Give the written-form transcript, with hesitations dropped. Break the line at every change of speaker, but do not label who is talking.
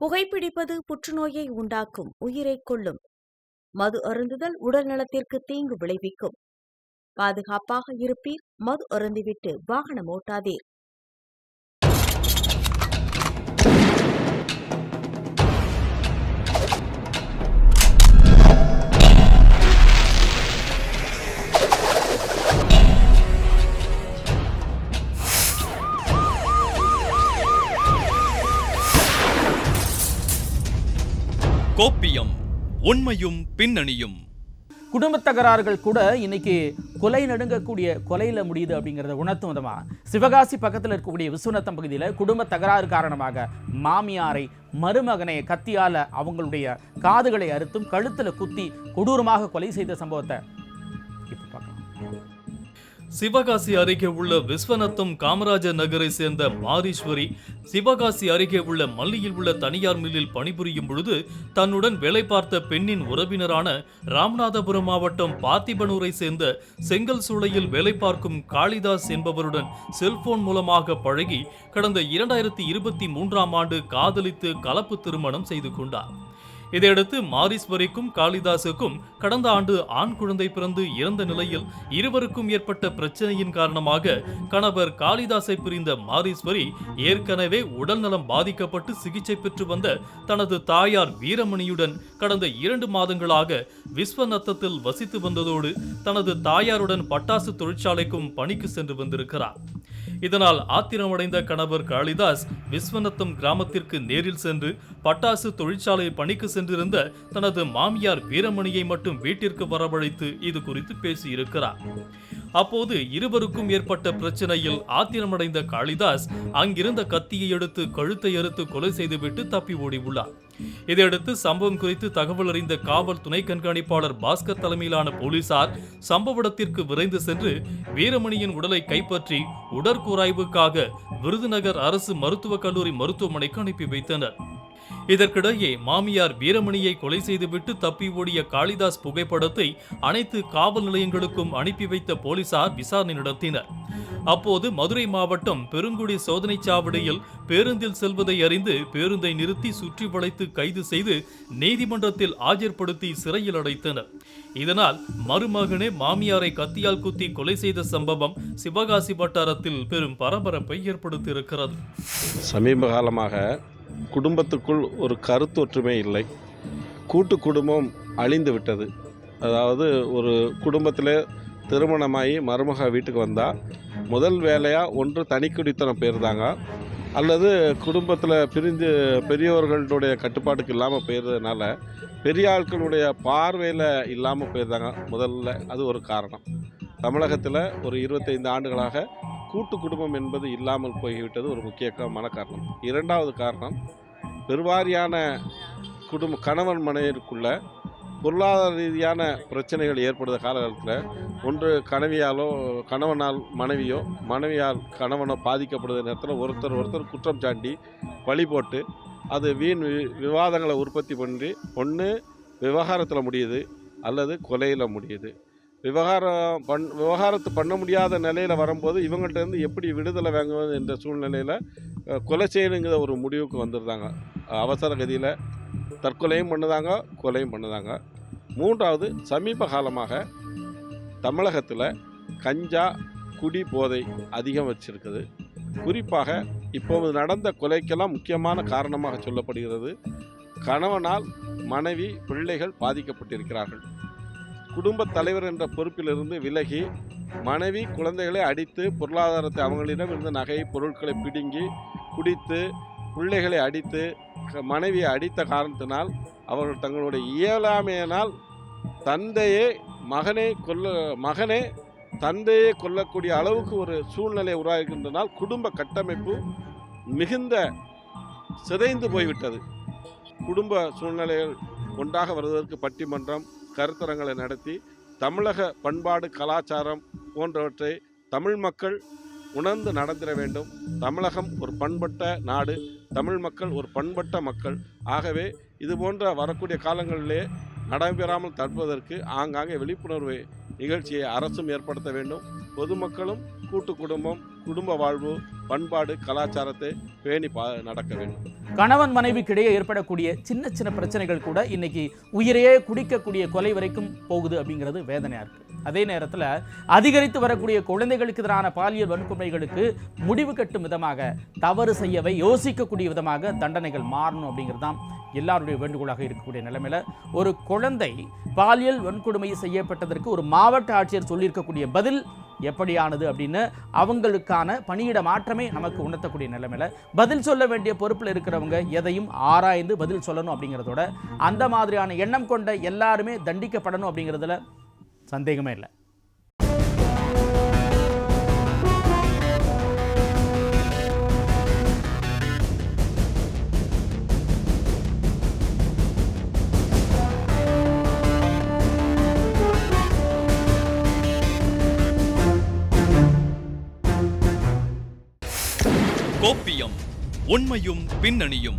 புகைப்பிடிப்பது புற்றுநோயை உண்டாக்கும், உயிரைக் கொல்லும். மது அருந்துதல் உடல் நலத்திற்கு தீங்கு விளைவிக்கும். பாதுகாப்பாக இருப்பீர், மது அருந்திவிட்டு வாகனம் ஓட்டாதீர்.
கோப்பியம், உண்மையும் பின்னணியும்.
குடும்ப தகராறுகள் கூட இன்னைக்கு கொலை நடுங்கக்கூடிய கொலையில முடியுது அப்படிங்கிறத உணர்த்தும் விதமா சிவகாசி பக்கத்தில் இருக்கக்கூடிய விஸ்வநத்தம் பகுதியில் குடும்ப தகராறு காரணமாக மாமியாரை, மருமகனை கத்தியால அவங்களுடைய காதுகளை அறுத்தும் கழுத்துல குத்தி கொடூரமாக கொலை செய்த சம்பவத்தை இப்ப பார்க்கலாம்.
சிவகாசி அருகே உள்ள விஸ்வநத்தம் காமராஜர் நகரை சேர்ந்த மாரீஸ்வரி சிவகாசி அருகே உள்ள மல்லியில் உள்ள தனியார் மில்லில் பணிபுரியும் பொழுது தன்னுடன் வேலை பார்த்த பெண்ணின் உறவினரான ராமநாதபுரம் மாவட்டம் பார்த்திபனூரை சேர்ந்த செங்கல் சூளையில் வேலை பார்க்கும் காளிதாஸ் என்பவருடன் செல்போன் மூலமாக பழகி கடந்த 2023ஆம் ஆண்டு காதலித்து கலப்பு திருமணம் செய்து கொண்டார். இதையடுத்து மாரீஸ்வரிக்கும் காளிதாசுக்கும் கடந்த ஆண்டு ஆண் குழந்தை பிறந்து இறந்த நிலையில் இருவருக்கும் ஏற்பட்ட பிரச்சனையின் காரணமாக கணவர் காளிதாசை பிரிந்த மாரீஸ்வரி ஏற்கனவே உடல்நலம் பாதிக்கப்பட்டு சிகிச்சை பெற்று வந்த தனது தாயார் வீரமணியுடன் கடந்த 2 மாதங்களாக விஸ்வநத்தத்தில் வசித்து வந்ததோடு தனது தாயாருடன் பட்டாசு தொழிற்சாலைக்கும் பணிக்கு சென்று வந்திருக்கிறார். இதனால் ஆத்திரமடைந்த கணவர் காளிதாஸ் விஸ்வநத்தம் கிராமத்திற்கு நேரில் சென்று பட்டாசு தொழிற்சாலை பணிக்கு சென்றிருந்த தனது மாமியார் வீரமணியை மட்டும் வீட்டிற்கு வரவழைத்து இது குறித்து பேசியிருக்கிறார். அப்போது இருவருக்கும் ஏற்பட்ட பிரச்சனையில் ஆத்திரமடைந்த காளிதாஸ் அங்கிருந்த கத்தியை எடுத்து கழுத்தை அறுத்து கொலை செய்துவிட்டு தப்பி ஓடி உள்ளார். இதையடுத்து சம்பவம் குறித்து தகவல் அறிந்த காவல் துணை கண்காணிப்பாளர் பாஸ்கர் தலைமையிலான போலீசார் சம்பவ இடத்திற்கு விரைந்து சென்று வீரமணியின் உடலை கைப்பற்றி உடற்கூராய்வுக்காக விருதுநகர் அரசு மருத்துவக் கல்லூரி மருத்துவமனைக்கு அனுப்பி வைத்தனர். இதற்கிடையே மாமியார் வீரமணியை கொலை செய்துவிட்டு தப்பி ஓடிய காளிதாஸ் புகைப்படத்தை அனைத்து காவல் நிலையங்களுக்கும் அனுப்பி வைத்த போலீசார் விசாரணை நடத்தினர். அப்போது மதுரை மாவட்டம் பெருங்குடி சோதனை சாவடியில் பேருந்தில் செல்வதை அறிந்து பேருந்தை நிறுத்தி சுற்றி வளைத்து கைது செய்து நீதிமன்றத்தில் ஆஜர்படுத்தி சிறையில் அடைத்தனர். இதனால் மருமகனே மாமியாரை கத்தியால் குத்தி கொலை செய்த சம்பவம் சிவகாசி வட்டாரத்தில் பெரும் பரபரப்பை ஏற்படுத்தியிருக்கிறது.
சமீப காலமாக குடும்பத்துக்குள் ஒரு கருத்தொற்றுமை இல்லை. கூட்டு குடும்பம் அழிந்து விட்டது. அதாவது ஒரு குடும்பத்தில் திருமணமாகி மருமக வீட்டுக்கு வந்தால் முதல் வேலையாக ஒன்று தனிக்குடித்தனம் போயிருந்தாங்க, அல்லது குடும்பத்தில் பிரிஞ்சு பெரியவர்களுடைய கட்டுப்பாட்டுக்கு இல்லாமல் போயிருந்ததுனால பெரிய ஆட்களுடைய பார்வையில் இல்லாமல் போயிருந்தாங்க. முதல்ல அது ஒரு காரணம். தமிழகத்தில் ஒரு 25 ஆண்டுகளாக கூட்டு குடும்பம் என்பது இல்லாமல் போய்விட்டது ஒரு முக்கியமான காரணம். இரண்டாவது காரணம், பெருவாரியான கணவன் மனைவிற்குள்ள பொருளாதார ரீதியான பிரச்சனைகள் ஏற்படுற காலகட்டத்தில் ஒன்று கணவனால் மனைவியோ, மனைவியால் கணவனோ பாதிக்கப்படுகிற நேரத்தில் ஒருத்தர் குற்றம் சாண்டி பழி போட்டு அது வீண் விவாதங்களை உற்பத்தி பண்ணி ஒன்று விவகாரத்தில் முடியுது அல்லது கொலையில் முடியுது. விவகாரத்து பண்ண முடியாத நிலையில் வரும்போது இவங்கள்ட்ட இருந்து எப்படி விடுதலை வாங்குவது என்ற சூழ்நிலையில் கொலை செய்யணுங்கிற ஒரு முடிவுக்கு வந்துருந்தாங்க. அவசர கதியில் தற்கொலையும் பண்ணுதாங்க, கொலையும் பண்ணுதாங்க. மூன்றாவது, சமீப காலமாக தமிழகத்தில் கஞ்சா குடி போதை அதிகம் வச்சிருக்குது. குறிப்பாக இப்போது நடந்த கொலைக்கெல்லாம் முக்கியமான காரணமாக சொல்லப்படுகிறது, கணவனால் மனைவி, பிள்ளைகள் பாதிக்கப்பட்டிருக்கிறார்கள். குடும்பத் தலைவர் என்ற பொறுப்பிலிருந்து விலகி மனைவி, குழந்தைகளை அடித்து பொருளாதாரத்தை அவங்களிடம் இருந்த நகை பொருட்களை பிடுங்கி குடித்து பிள்ளைகளை அடித்து மனைவியை அடித்த காரணத்தினால் அவர்கள் தங்களுடைய இயலாமையினால் மகனே தந்தையை கொல்லக்கூடிய அளவுக்கு ஒரு சூழ்நிலை உருவாகின்றனால் குடும்ப கட்டமைப்பு மிகுந்த சிதைந்து போய்விட்டது. குடும்ப சூழ்நிலைகள் ஒன்றாக வருவதற்கு பட்டிமன்றம், கருத்தரங்களை நடத்தி தமிழக பண்பாடு, கலாச்சாரம் போன்றவற்றை தமிழ் மக்கள் உணர்ந்து நடந்திட வேண்டும். தமிழகம் ஒரு பண்பட்ட நாடு, தமிழ் மக்கள் ஒரு பண்பட்ட மக்கள். ஆகவே இது போன்ற வரக்கூடிய காலங்களிலே நடைபெறாமல் தடுப்பதற்கு ஆங்காங்கே விழிப்புணர்வு நிகழ்ச்சியை அரசும் ஏற்படுத்த வேண்டும், பொதுமக்களும் கூட்டு குடும்பம், குடும்ப வாழ்வு, பண்பாடு, கலாச்சாரத்தை பேணி நடக்க வேண்டும்.
கணவன் மனைவிக்கிடையே ஏற்படக்கூடிய சின்ன சின்ன பிரச்சனைகள் கூட இன்னைக்கு உயிரையே குடிக்கக்கூடிய கொலை வரைக்கும் போகுது அப்படிங்கிறது வேதனையா இருக்கு. அதே நேரத்தில் அதிகரித்து வரக்கூடிய குழந்தைகளுக்கு எதிரான பாலியல் வன்கொடுமைகளுக்கு முடிவு கட்டும் விதமாக, தவறு செய்யவை யோசிக்கக்கூடிய விதமாக தண்டனைகள் மாறணும் அப்படிங்கிறது தான் எல்லாருடைய வேண்டுகோளாக இருக்கக்கூடிய நிலைமையில ஒரு குழந்தை பாலியல் வன்கொடுமை செய்யப்பட்டதற்கு ஒரு மாவட்ட ஆட்சியர் சொல்லியிருக்கக்கூடிய பதில் எப்படியானது அப்படின்னு அவங்களுக்கான பணியிட மாற்றமே நமக்கு உணர்த்தக்கூடிய நிலைமையில பதில் சொல்ல வேண்டிய பொறுப்பில் இருக்கிறவங்க எதையும் ஆராய்ந்து பதில் சொல்லணும் அப்படிங்கிறதோட அந்த மாதிரியான எண்ணம் கொண்ட எல்லாருமே தண்டிக்கப்படணும் அப்படிங்கிறதுல சந்தேகமே இல்லை.
கோப்பியம், உண்மையும் பின்னணியும்.